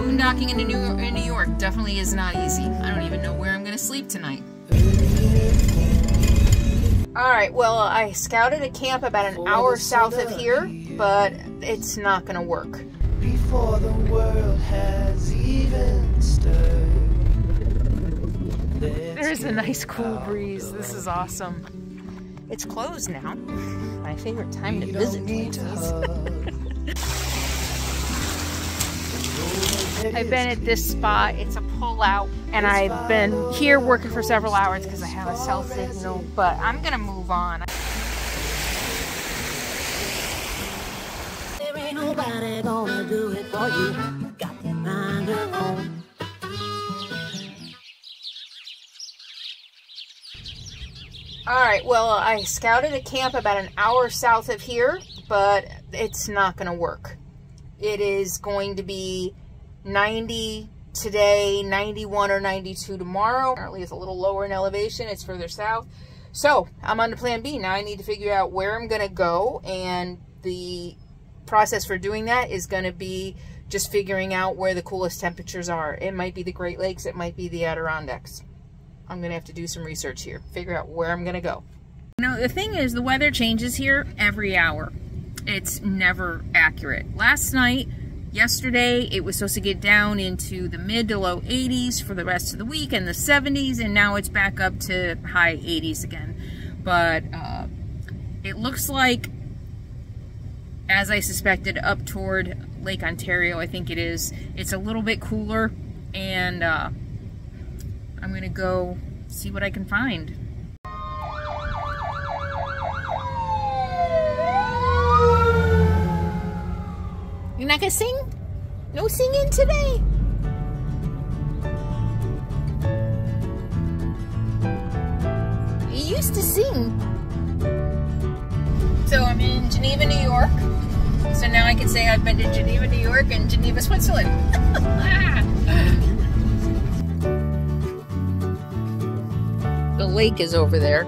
Boondocking in New York definitely is not easy. I don't even know where I'm going to sleep tonight. Alright, well, I scouted a camp about an hour south of here, but it's not going to work. Before the world has even stirred. There's a nice cool breeze. This is awesome. It's closed now. My favorite time to visit places. I've been at this spot. It's a pull-out, and I've been here working for several hours because I have a cell signal, but I'm gonna move on. There ain't nobody gonna do it for you. Got to find your own. Alright, well, I scouted a camp about an hour south of here, but it's not gonna work. It is going to be 90 today, 91 or 92 tomorrow. Apparently it's a little lower in elevation. It's further south. So I'm on to plan B. Now I need to figure out where I'm going to go, and the process for doing that is going to be just figuring out where the coolest temperatures are. It might be the Great Lakes. It might be the Adirondacks. I'm going to have to do some research here, figure out where I'm going to go. Now the thing is, the weather changes here every hour. It's never accurate. Last night, yesterday, it was supposed to get down into the mid to low 80s for the rest of the week, and the 70s, and now it's back up to high 80s again. But it looks like, as I suspected, up toward Lake Ontario, I think it is, it's a little bit cooler, and I'm going to go see what I can find. You're not gonna sing? No singing today? You used to sing. So I'm in Geneva, New York. So now I can say I've been to Geneva, New York and Geneva, Switzerland. The lake is over there.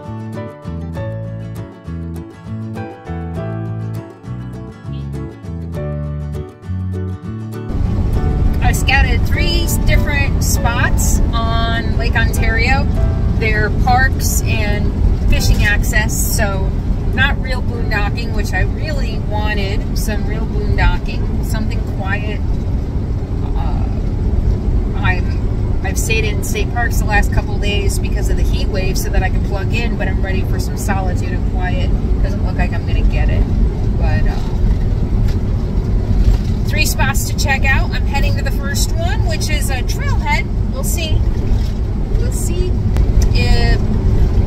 I scouted 3 different spots on Lake Ontario. They're parks and fishing access, so not real boondocking, which I really wanted. Some real boondocking, something quiet. I've stayed in state parks the last couple days because of the heat wave so that I can plug in, but I'm ready for some solitude and quiet. Doesn't look like I'm gonna get it, but 3 spots to check out. I'm heading to the first one, which is a trailhead. We'll see. We'll see if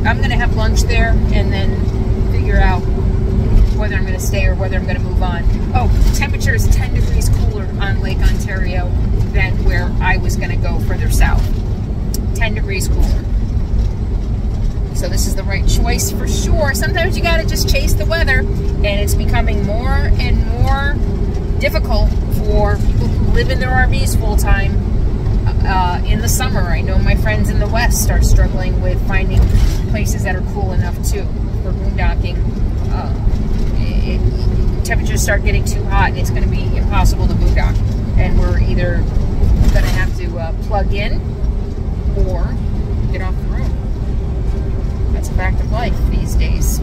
I'm going to have lunch there and then figure out whether I'm going to stay or whether I'm going to move on. Oh, the temperature is 10 degrees cooler on Lake Ontario than where I was going to go further south. 10 degrees cooler. So this is the right choice for sure. Sometimes you got to just chase the weather, and it's becoming more and more difficult for people who live in their RVs full-time in the summer. I know my friends in the West are struggling with finding places that are cool enough too for boondocking. Temperatures start getting too hot and it's going to be impossible to boondock, and we're either going to have to plug in or get off the road. That's a fact of life these days.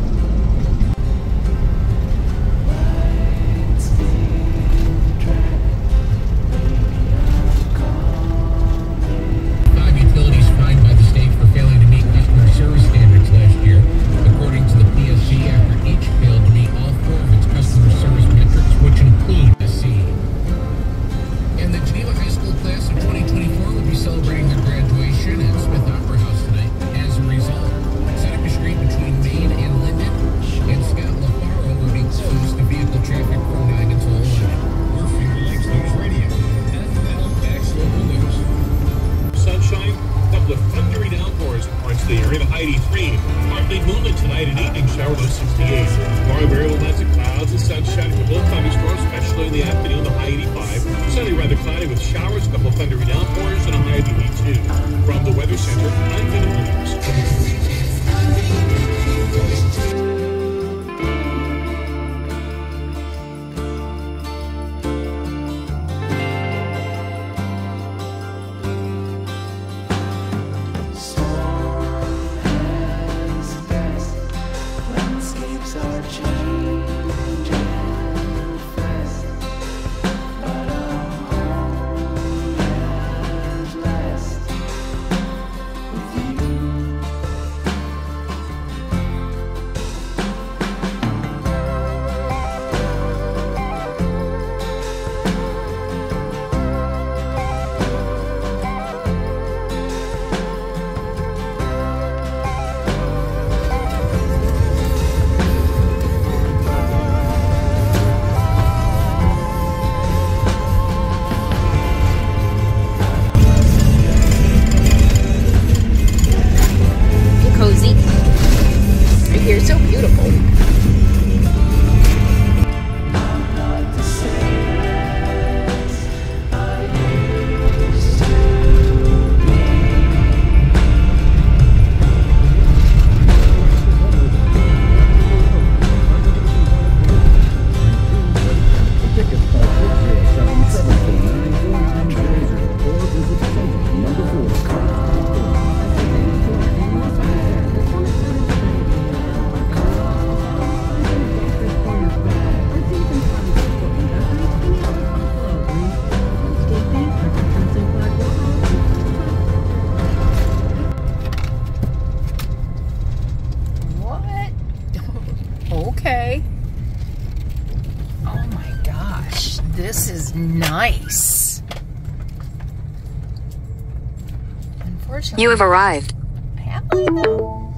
Fortunately, You have arrived. have I though?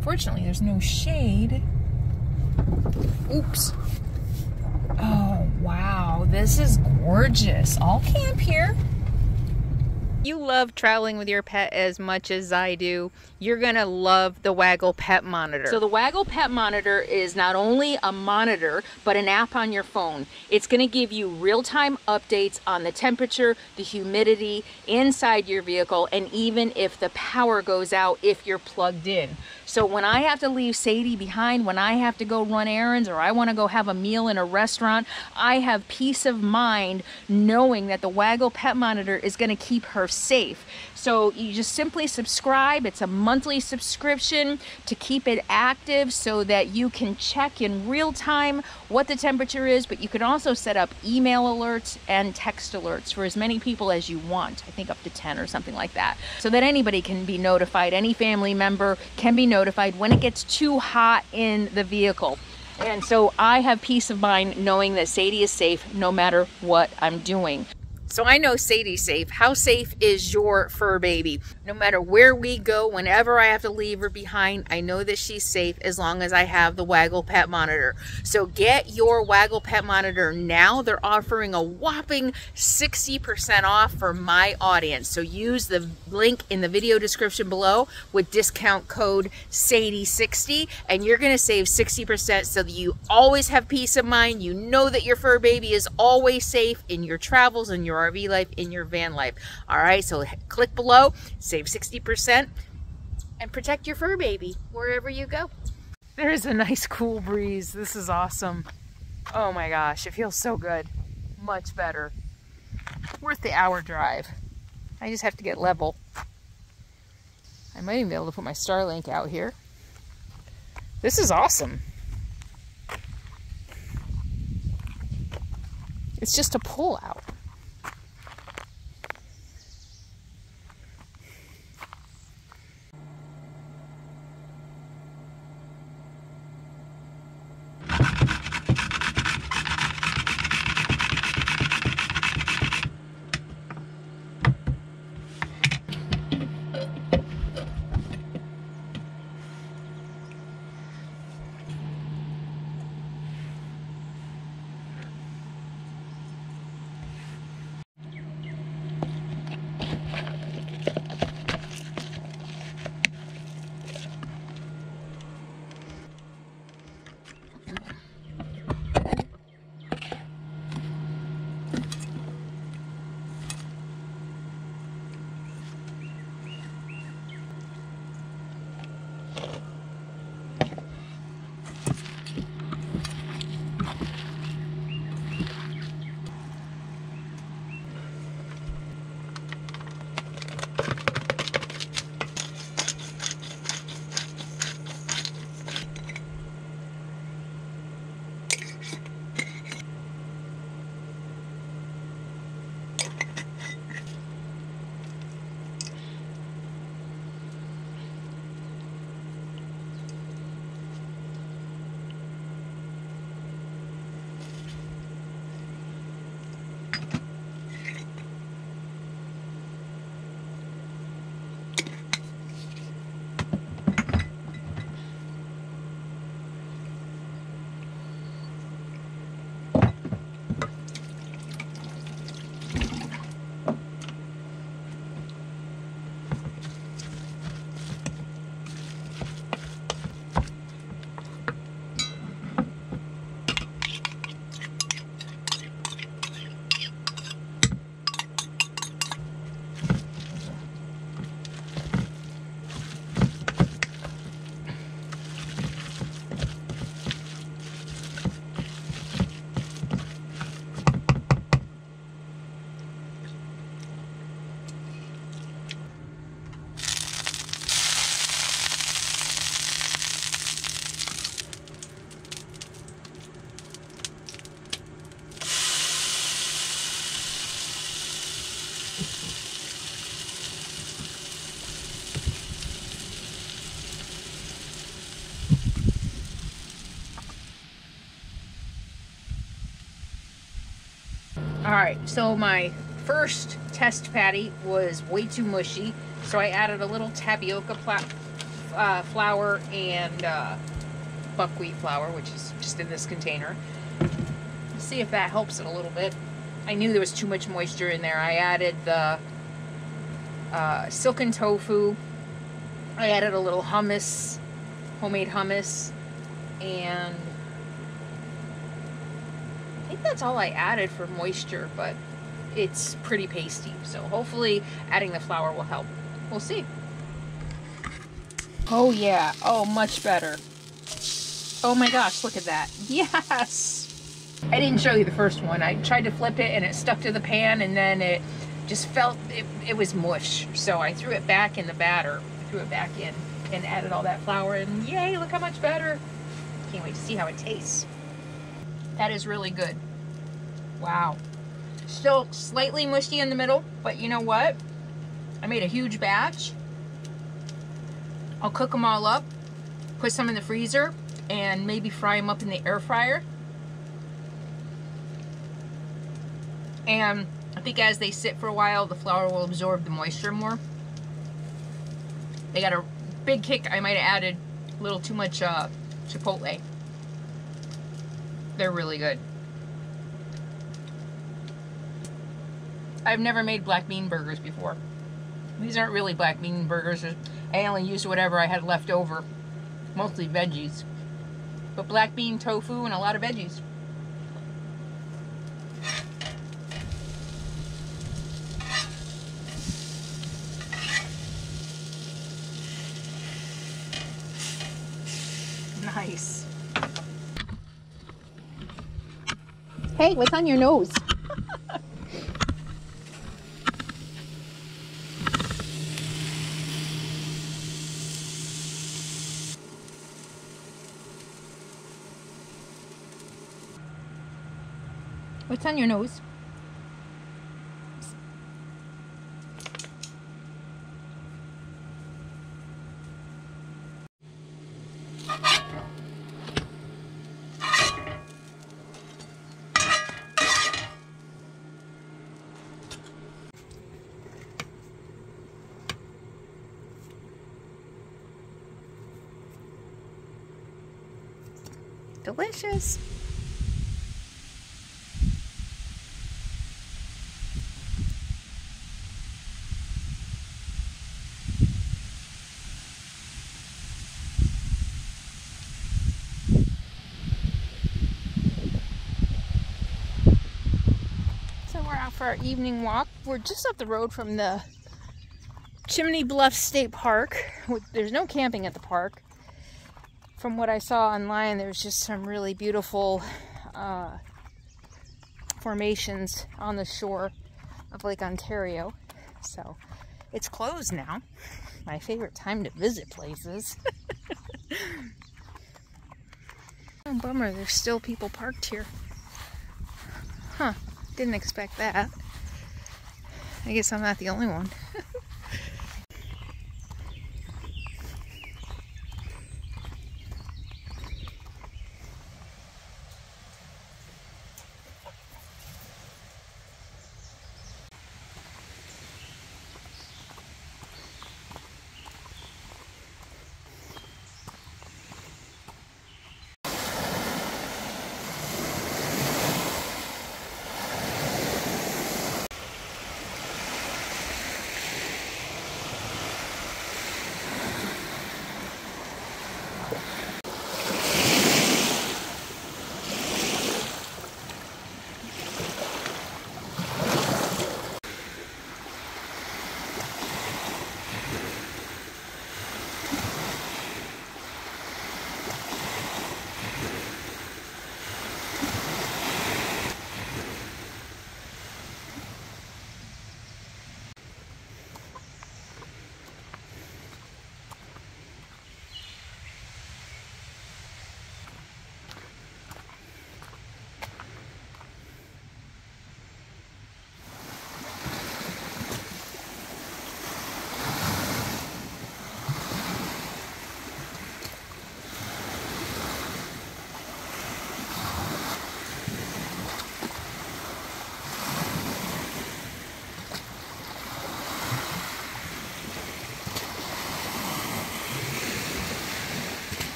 Fortunately, there's no shade. Oops. Oh, wow. This is gorgeous. I'll camp here. You love traveling with your pet as much as I do, you're gonna love the Waggle Pet Monitor. So the Waggle Pet Monitor is not only a monitor, but an app on your phone. It's gonna give you real-time updates on the temperature, the humidity inside your vehicle, and even if the power goes out if you're plugged in. So when I have to leave Sadie behind, when I have to go run errands, or I wanna go have a meal in a restaurant, I have peace of mind knowing that the Waggle Pet Monitor is gonna keep her safe. So you just simply subscribe. It's a monthly subscription to keep it active so that you can check in real time what the temperature is, but you can also set up email alerts and text alerts for as many people as you want. I think up to 10 or something like that, so that anybody can be notified. Any family member can be notified when it gets too hot in the vehicle. And so I have peace of mind knowing that Sadie is safe no matter what I'm doing. So I know Sadie's safe. How safe is your fur baby? No matter where we go, whenever I have to leave her behind, I know that she's safe as long as I have the Waggle Pet Monitor. So get your Waggle Pet Monitor now. They're offering a whopping 60% off for my audience. So use the link in the video description below with discount code Sadie60, and you're gonna save 60% so that you always have peace of mind. You know that your fur baby is always safe in your travels and your RV life, in your van life. All right, so click below, save 60%, and protect your fur baby wherever you go. There is a nice cool breeze. This is awesome. Oh my gosh, it feels so good. Much better. Worth the hour drive. I just have to get level. I might even be able to put my Starlink out here. This is awesome. It's just a pull out. All right, so my first test patty was way too mushy, so I added a little tapioca flour and buckwheat flour, which is just in this container. Let's see if that helps it a little bit. I knew there was too much moisture in there. I added the silken tofu. I added a little hummus, homemade hummus, and I think that's all I added for moisture, but it's pretty pasty, so hopefully adding the flour will help. We'll see. Oh yeah, oh much better. Oh my gosh, look at that. Yes! I didn't show you the first one. I tried to flip it and it stuck to the pan, and then it just felt, it was mush. So I threw it back in the batter. I threw it back in and added all that flour, and yay, look how much better. Can't wait to see how it tastes. That is really good. Wow. Still slightly mushy in the middle, but you know what? I made a huge batch. I'll cook them all up, put some in the freezer, and maybe fry them up in the air fryer. And I think as they sit for a while, the flour will absorb the moisture more. They got a big kick. I might have added a little too much chipotle. They're really good. I've never made black bean burgers before. These aren't really black bean burgers. I only used whatever I had left over. Mostly veggies. But black bean tofu and a lot of veggies. Nice. Hey, what's on your nose? What's on your nose? Delicious. So we're out for our evening walk. We're just up the road from the Chimney Bluff State Park. There's no camping at the park. From what I saw online, there's just some really beautiful formations on the shore of Lake Ontario. So it's closed now. My favorite time to visit places. Oh, bummer, there's still people parked here. Huh, didn't expect that. I guess I'm not the only one.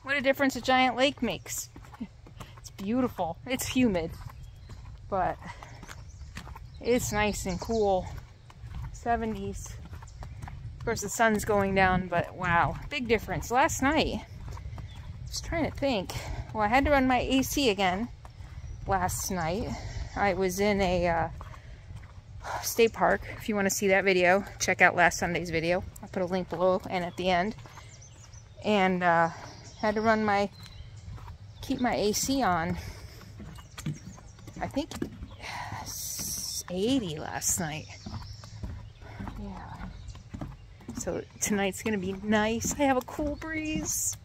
What a difference a giant lake makes. It's beautiful. It's humid, but it's nice and cool. 70s. Of course, the sun's going down, but wow, big difference. Last night, I was trying to think. Well, I had to run my AC again last night. I was in a state park. If you want to see that video, check out last Sunday's video. I'll put a link below and at the end. And had to run keep my AC on. I think 80 last night. Yeah. So tonight's gonna be nice. I have a cool breeze.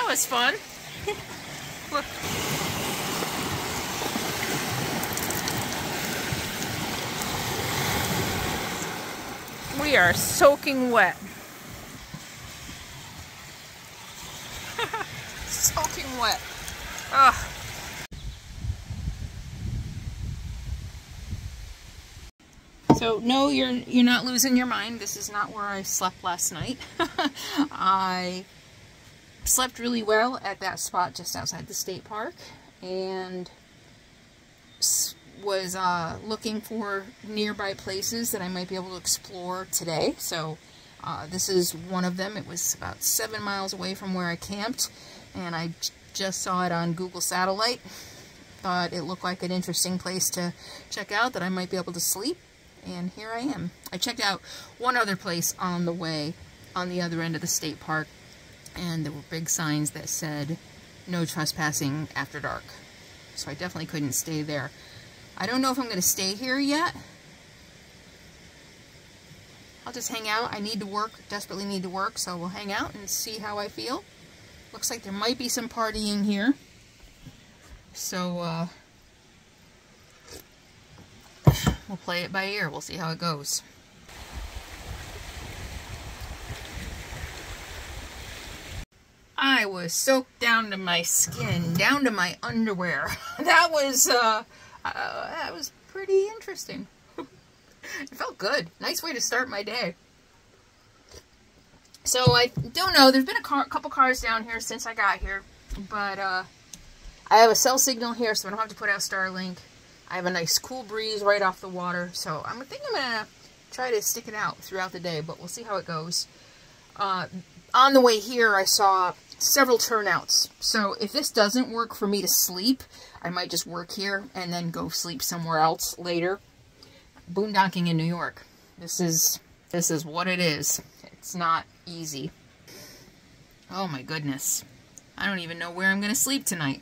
was fun. Look. We are soaking wet. Soaking wet. Ugh. So no, you're not losing your mind. This is not where I slept last night. I slept really well at that spot just outside the state park, and was looking for nearby places that I might be able to explore today. So this is one of them. It was about 7 miles away from where I camped, and I just saw it on Google Satellite. Thought it looked like an interesting place to check out that I might be able to sleep, and here I am. I checked out one other place on the way on the other end of the state park, and there were big signs that said no trespassing after dark, so I definitely couldn't stay there. I don't know if I'm going to stay here yet. I'll just hang out. I need to work, desperately need to work, so we'll hang out and see how I feel. Looks like there might be some partying here. So, we'll play it by ear. We'll see how it goes. I was soaked down to my skin, down to my underwear. That was pretty interesting. It felt good. Nice way to start my day. So I don't know. There's been a couple cars down here since I got here, but I have a cell signal here, so I don't have to put out Starlink. I have a nice cool breeze right off the water, so I think I'm gonna try to stick it out throughout the day, but we'll see how it goes. On the way here, I saw several turnouts. So if this doesn't work for me to sleep, I might just work here and then go sleep somewhere else later. Boondocking in New York. This is what it is. It's not easy. Oh my goodness. I don't even know where I'm going to sleep tonight.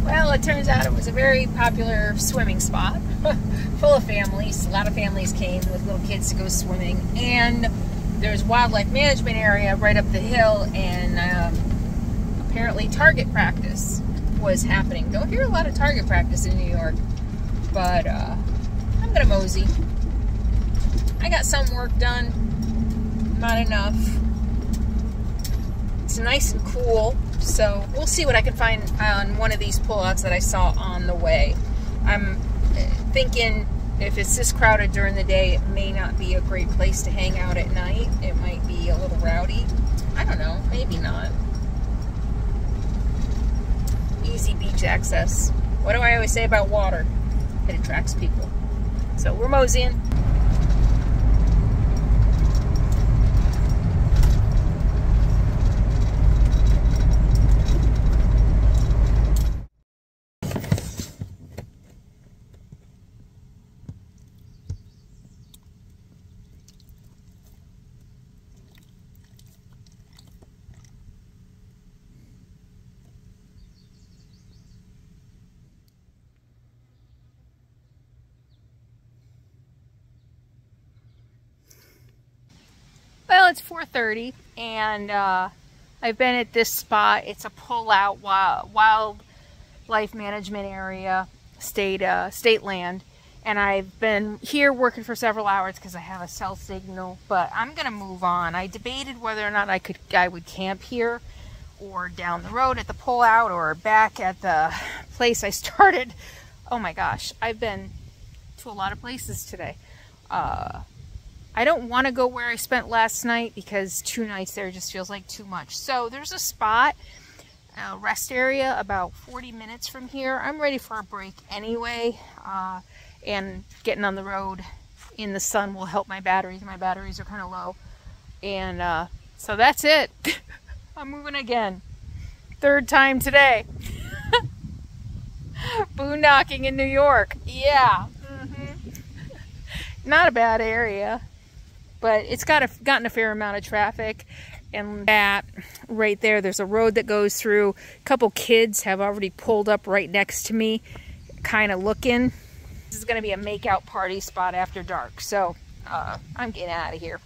Well, it turns out it was a very popular swimming spot. Full of families. A lot of families came with little kids to go swimming. And there's wildlife management area right up the hill, and apparently target practice was happening. Don't hear a lot of target practice in New York, but I'm gonna mosey. I got some work done, not enough. It's nice and cool, so we'll see what I can find on one of these pullouts that I saw on the way. I'm thinking if it's this crowded during the day, it may not be a great place to hang out at night. It might be a little rowdy. I don't know, maybe not. Easy beach access. What do I always say about water? It attracts people. So we're moseying. Well, it's 4:30, and I've been at this spot. It's a pull-out wildlife management area, state land, and I've been here working for several hours because I have a cell signal. But I'm gonna move on. I debated whether or not I would camp here, or down the road at the pull-out, or back at the place I started. Oh my gosh, I've been to a lot of places today. I don't want to go where I spent last night because 2 nights there just feels like too much. So there's a spot, a rest area about 40 minutes from here. I'm ready for a break anyway, and getting on the road in the sun will help my batteries. My batteries are kind of low. And so that's it. I'm moving again. 3rd time today. Boondocking in New York. Yeah. Not a bad area, but it's gotten a fair amount of traffic. And that right there's a road that goes through. A couple kids have already pulled up right next to me, kind of looking. This is going to be a make-out party spot after dark, so I'm getting out of here.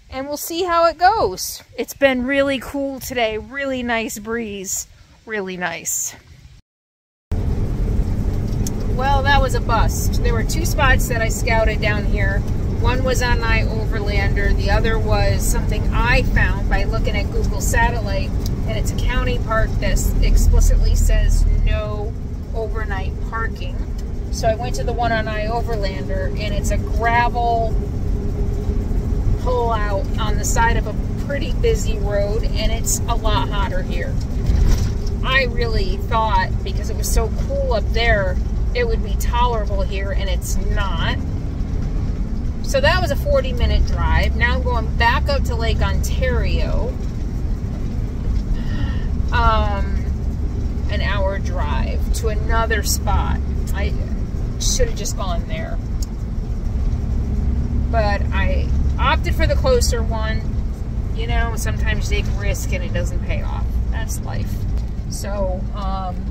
And we'll see how it goes. It's been really cool today. Really nice breeze. Really nice. Well, that was a bust. There were 2 spots that I scouted down here. One was on my overlander. The other was something I found by looking at Google Satellite and it's a county park that explicitly says no overnight parking. So I went to the one on iOverlander, and it's a gravel pull-out on the side of a pretty busy road, and it's a lot hotter here. I really thought, because it was so cool up there, it would be tolerable here, and it's not. So that was a 40-minute drive. Now I'm going back up to Lake Ontario. An hour drive to another spot. I should have just gone there. But I opted for the closer one. You know, sometimes you take a risk and it doesn't pay off. That's life. So,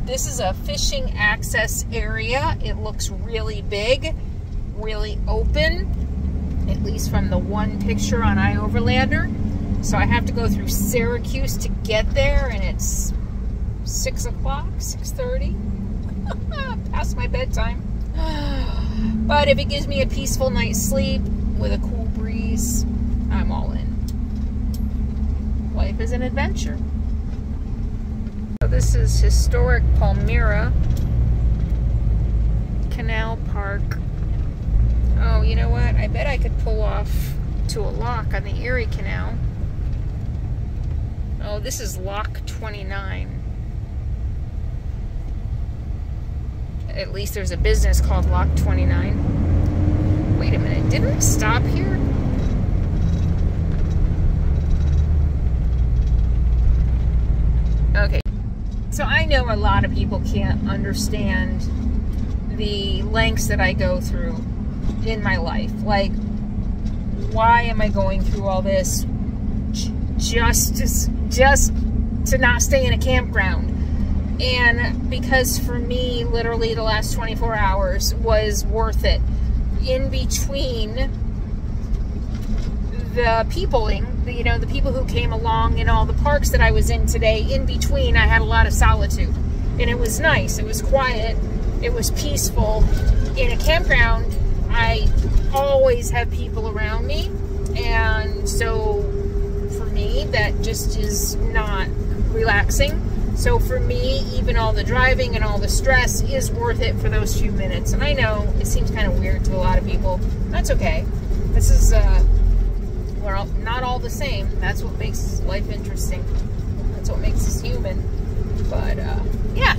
this is a fishing access area. It looks really big, really open, at least from the one picture on iOverlander. So I have to go through Syracuse to get there, and it's 6 o'clock, 6:30, past my bedtime. But if it gives me a peaceful night's sleep with a cool breeze, I'm all in. Life is an adventure. So this is historic Palmyra Canal Park. Oh, you know what? I bet I could pull off to a lock on the Erie Canal. Oh, this is Lock 29. At least there's a business called Lock 29. Wait a minute, didn't it stop here? Okay, so I know a lot of people can't understand the lengths that I go through in my life. Like, why am I going through all this just to not stay in a campground? And because for me, literally the last 24 hours was worth it. In between the peopling, you know, the people who came along in all the parks that I was in today, in between I had a lot of solitude. And it was nice, it was quiet, it was peaceful. In a campground, I always have people around me, and so for me, that just is not relaxing. So for me, even all the driving and all the stress is worth it for those few minutes. And I know it seems kind of weird to a lot of people. That's okay. This is, we're all, not all the same. That's what makes life interesting. That's what makes us human. But, yeah.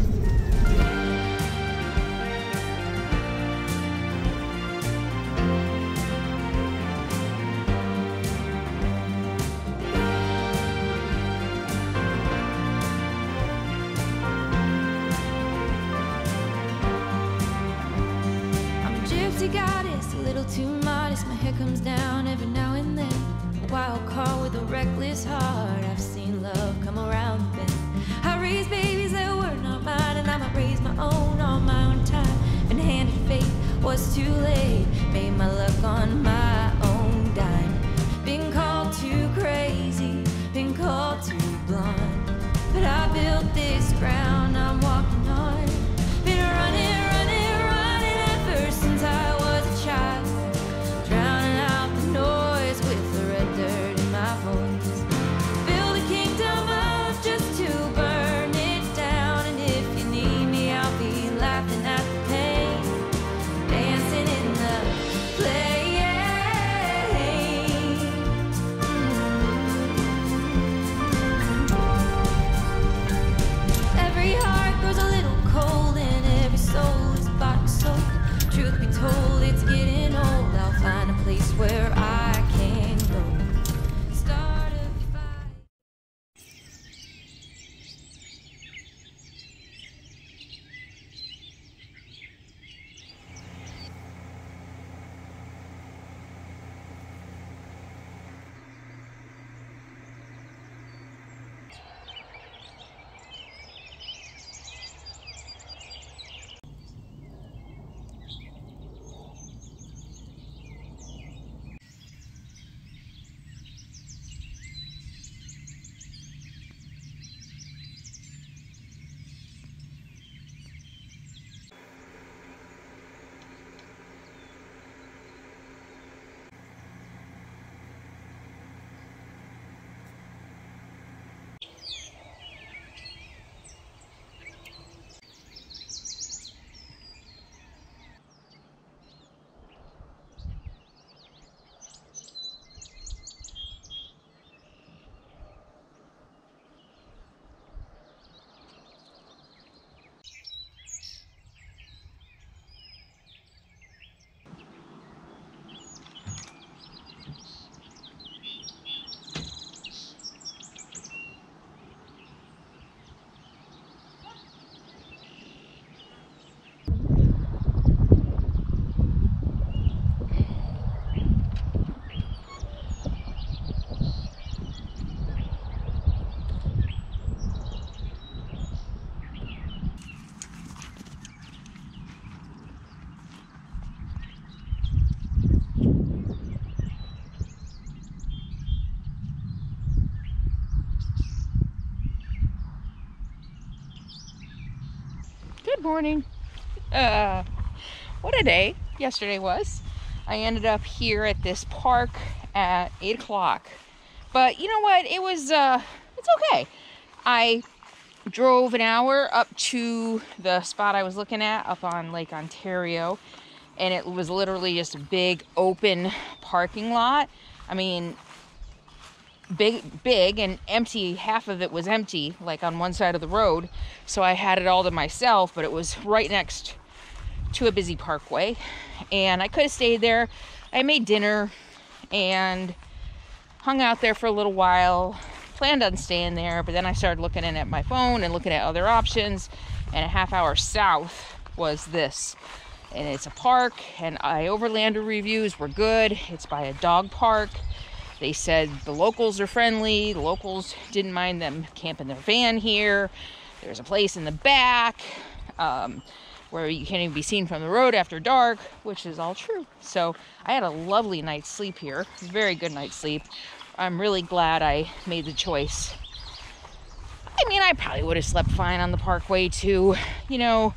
Goddess, a little too modest. My hair comes down every now and then. A wild card with a reckless heart. I've seen love come around the bend. I raised babies that were not mine, and I might raise my own on my own time. Been handed fate, was too late. Made my luck on my own dime. Been called too crazy, been called too blind. But I built this ground I'm walking on. Been running since I was a child, drowning out the noise with the red dirt in my voice. Build a kingdom of just to burn it down, and if you need me, I'll be laughing at the pain, dancing in the play. Yeah. Good morning. What a day yesterday was. I ended up here at this park at 8 o'clock. But you know what? It was, it's okay. I drove an hour up to the spot I was looking at up on Lake Ontario. And it was literally just a big open parking lot. I mean, big and empty. Half of it was empty, like on one side of the road. So I had it all to myself, but it was right next to a busy parkway. And I could have stayed there. I made dinner and hung out there for a little while. Planned on staying there, but then I started looking in at my phone and looking at other options. And a half hour south was this. And it's a park, and Overlander reviews were good. It's by a dog park. They said the locals are friendly. The locals didn't mind them camping their van here. There's a place in the back where you can't even be seen from the road after dark, which is all true. So I had a lovely night's sleep here. Very good night's sleep. I'm really glad I made the choice. I mean, I probably would have slept fine on the parkway too. You know,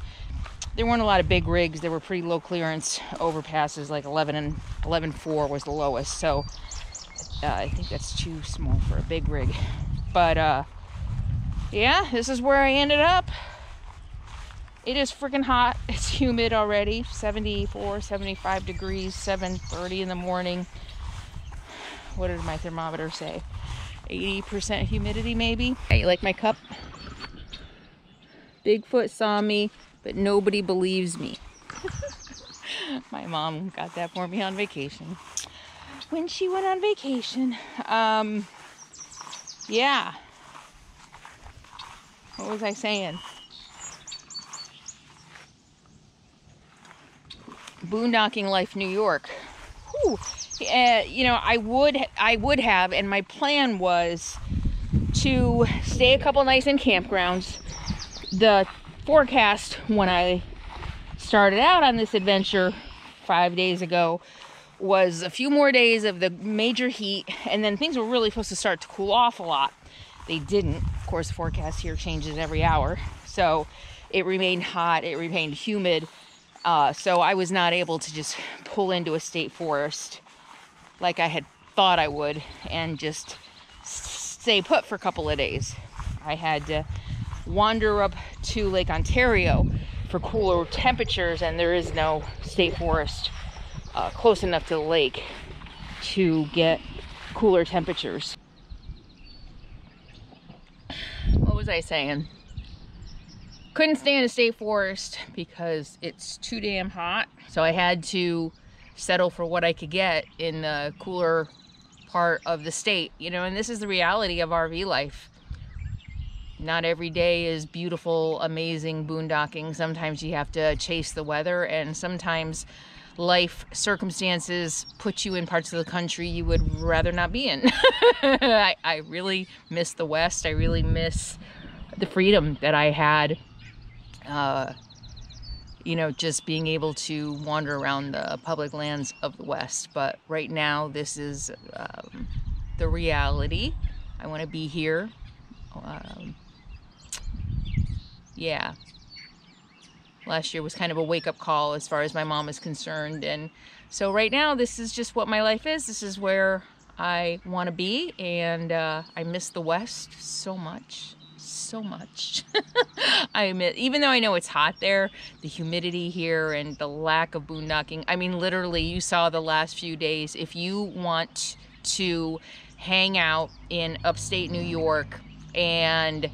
there weren't a lot of big rigs. There were pretty low clearance overpasses, like 11 and 11.4 was the lowest. So I think that's too small for a big rig. But yeah, this is where I ended up. It is freaking hot. It's humid already. 74, 75 degrees, 7:30 in the morning. What did my thermometer say? 80% humidity maybe. Hey, you like my cup? Bigfoot saw me, but nobody believes me. My mom got that for me on vacation. When she went on vacation. Yeah. What was I saying? Boondocking life, New York. Whew. You know, I would have, and my plan was to stay a couple nights in campgrounds. The forecast when I started out on this adventure 5 days ago was a few more days of the major heat, and then things were really supposed to start to cool off a lot. They didn't. Of course, the forecast here changes every hour, so it remained hot, it remained humid, so I was not able to just pull into a state forest like I had thought I would and just stay put for a couple of days. I had to wander up to Lake Ontario for cooler temperatures, and there is no state forest close enough to the lake to get cooler temperatures. What was I saying? Couldn't stay in a state forest because it's too damn hot, so I had to settle for what I could get in the cooler part of the state, you know. And this is the reality of RV life. Not every day is beautiful, amazing boondocking. Sometimes you have to chase the weather, and sometimes life circumstances put you in parts of the country you would rather not be in. I really miss the West. I really miss the freedom that I had, you know, just being able to wander around the public lands of the West. But right now, this is the reality. I want to be here. Yeah. Last year was kind of a wake-up call as far as my mom is concerned. And so right now, this is just what my life is. This is where I want to be. And I miss the West so much. So much. Even though I know it's hot there, the humidity here and the lack of boondocking. I mean, literally, you saw the last few days. If you want to hang out in upstate New York and,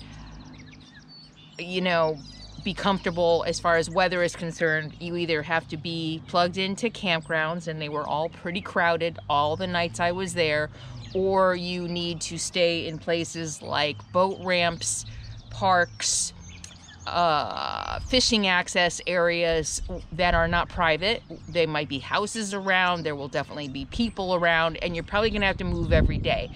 you know, be comfortable as far as weather is concerned, you either have to be plugged into campgrounds, and they were all pretty crowded all the nights I was there, or you need to stay in places like boat ramps, parks, fishing access areas that are not private. They might be houses around, there will definitely be people around, and you're probably gonna have to move every day.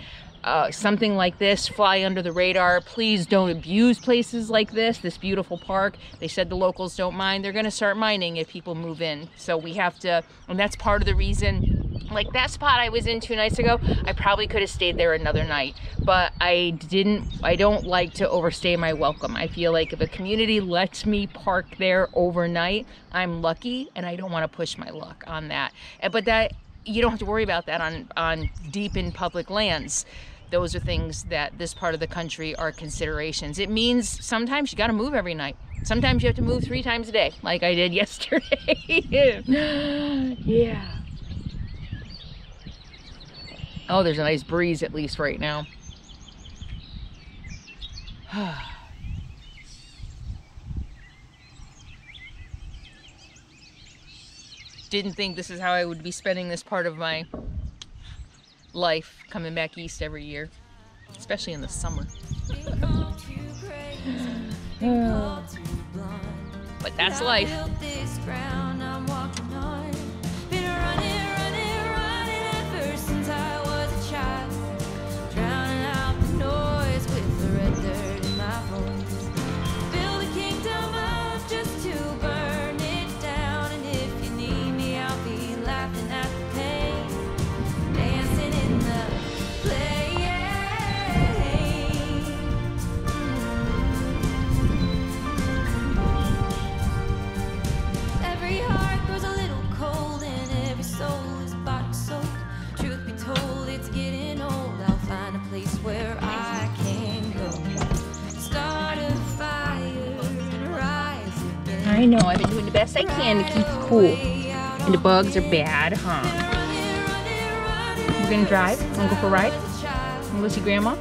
Something like this, fly under the radar. Please don't abuse places like this beautiful park. They said the locals don't mind. They're gonna start minding if people move in. So we have to, and that's part of the reason Like that spot I was in 2 nights ago, I probably could have stayed there another night, but I don't like to overstay my welcome. I feel like if a community lets me park there overnight, I'm lucky, and I don't want to push my luck on that. But that, you don't have to worry about that on deep in public lands. Those are things that this part of the country are considerations. It means sometimes you got to move every night. Sometimes you have to move 3 times a day, like I did yesterday. Yeah. Oh, there's a nice breeze at least right now. Didn't think this is how I would be spending this part of my life, coming back east every year, especially in the summer. But that's life. I know, I've been doing the best I can to keep it cool. And the bugs are bad, huh? We're gonna drive? Wanna go for a ride? Wanna go see Grandma?